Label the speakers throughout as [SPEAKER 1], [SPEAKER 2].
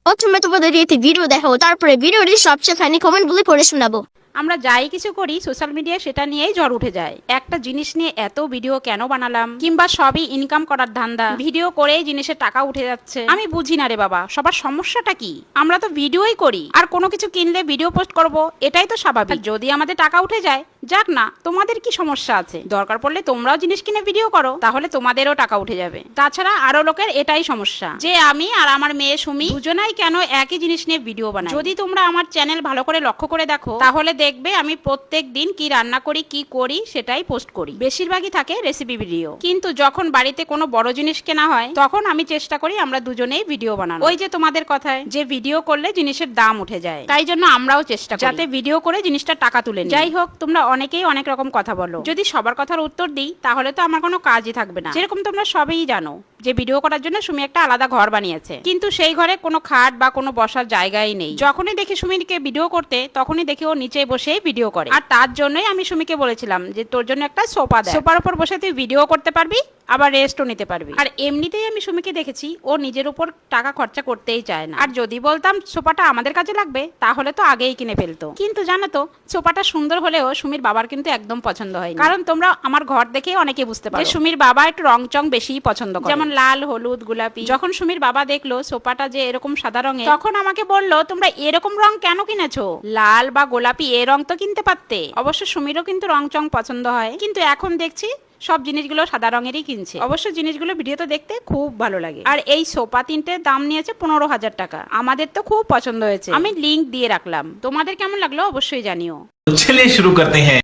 [SPEAKER 1] প্রথমে তোমাদের একটি ভিডিও দেখাবো, তারপরে ভিডিওটি সবচেয়ে ফানি কমেন্টগুলি পড়ে শোনাবো।
[SPEAKER 2] আমরা যাই কিছু করি সোশ্যাল মিডিয়ায় সেটা নিয়েই ঝড় উঠে যায়। একটা জিনিস নিয়ে এত ভিডিও কেন বানালাম, কিংবা সবই ইনকাম করার ধান্দা, ভিডিও করেই জিনিসের টাকা উঠে যাচ্ছে। আমি বুঝি না রে বাবা, সবার সমস্যাটা কি? আমরা তো ভিডিওই করি, আর কোনো কিছু কিনলে ভিডিও পোস্ট করব, এটাই তো স্বাভাবিক। যদি আমাদের টাকা উঠে যায় যাক না, তোমাদের কি সমস্যা আছে? দরকার পড়লে তোমরাও জিনিস কিনে ভিডিও করো, তাহলে তোমাদেরও টাকা উঠে যাবে। তাছাড়া আরো লোকের এটাই সমস্যা যে আমি আর আমার মেয়ে সুমি দুজনাই কেন একই জিনিস নিয়ে ভিডিও বানাই। যদি তোমরা আমার চ্যানেল ভালো করে লক্ষ্য করে দেখো, তাহলে দেখবে আমি প্রত্যেক দিন কি রান্না করি, কি করি সেটাই পোস্ট করি। বেশিরভাগই থাকে রেসিপি ভিডিও। কিন্তু যখন বাড়িতে কোনো বড় জিনিস কেনা হয়, তখন আমি চেষ্টা করি আমরা দুজনেই ভিডিও বানানো। ওই যে তোমাদের কথায় যে ভিডিও করলে জিনিসের দাম উঠে যায়, তাই জন্য আমরাও চেষ্টা করি যাতে ভিডিও করে জিনিসটা টাকা তুলে নিই। যাই হোক, তোমরা অনেকেই অনেক রকম কথা বলো। যদি সবার কথার উত্তর দিই তাহলে তো আমার কোনো কাজই থাকবে না। যেরকম তোমরা সবাই জানো যে ভিডিও করার জন্য সুমি একটা আলাদা ঘর বানিয়েছে, কিন্তু সেই ঘরে কোনো খাট বা কোনো বসার জায়গাই নেই। যখনই দেখি সুমিকে ভিডিও করতে, তখনই দেখি ও নিচে বসেই ভিডিও করে। আর তার জন্যই আমি সুমিকে বলেছিলাম যে তোর জন্য একটা সোফা দেয়, সোফার উপর বসে তুই ভিডিও করতে পারবি, আবার রেস্টও নিতে পারবি। আর এমনিতেই আমি সুমিকে দেখেছি ও নিজের উপর টাকা খরচা করতেই চায় না। আর যদি বলতাম সোফাটা আমাদের কাছে লাগবে, তাহলে তো আগেই কিনে ফেলতো। কিন্তু জানো তো, সোফাটা সুন্দর হলেও সুমির বাবার কিন্তু একদম পছন্দ হয়। কারণ তোমরা আমার ঘর দেখে অনেকে বুঝতে পারো যে সুমির বাবা একটু রং চং বেশিই পছন্দ করে, যেমন লাল, হলুদ, গোলাপি। যখন সুমির বাবা দেখলো সোফাটা যে এরকম সাদা রঙের, তখন আমাকে বললো তোমরা এরকম রং কেন কিনেছো? লাল বা গোলাপি এ রং তো কিনতে পারতে। অবশ্য সুমিরও কিন্তু রং চং পছন্দ হয়, কিন্তু এখন দেখছি সব জিনিসগুলো সাদা রঙেরই কিনছে। অবশ্য জিনিসগুলো ভিডিওতে দেখতে খুব ভালো লাগে। আর এই সোফা তিনটের দাম নিয়েছে 15,000 টাকা। আমাদের তো খুব পছন্দ হয়েছে, আমি লিংক দিয়ে রাখলাম। তোমাদের কেমন লাগলো অবশ্যই জানিও।
[SPEAKER 3] चलिए शुरू करते हैं।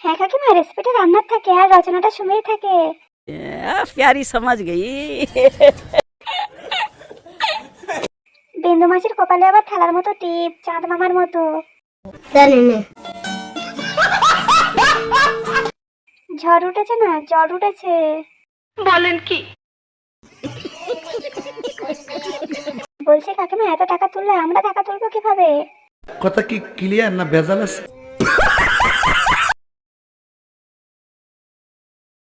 [SPEAKER 4] হ্যাঁ কাকিমা, রেসিপিটা রান্নার থাকে আর রচনাটা সুমির থাকে।
[SPEAKER 5] प्यारी समझ गई।
[SPEAKER 4] বিন্দু মাসির কপালে আবার থালার মতো টিপ, চাঁদ মামার মতো। ঝড় উঠেছে না, জ্বর উঠেছে।
[SPEAKER 1] বলেন কি?
[SPEAKER 4] বলছি কাকিমা, এত টাকা তুললে আমরা টাকা তুলবো কিভাবে?
[SPEAKER 6] কথা কি ক্লিয়ার না ভেজাল আছে?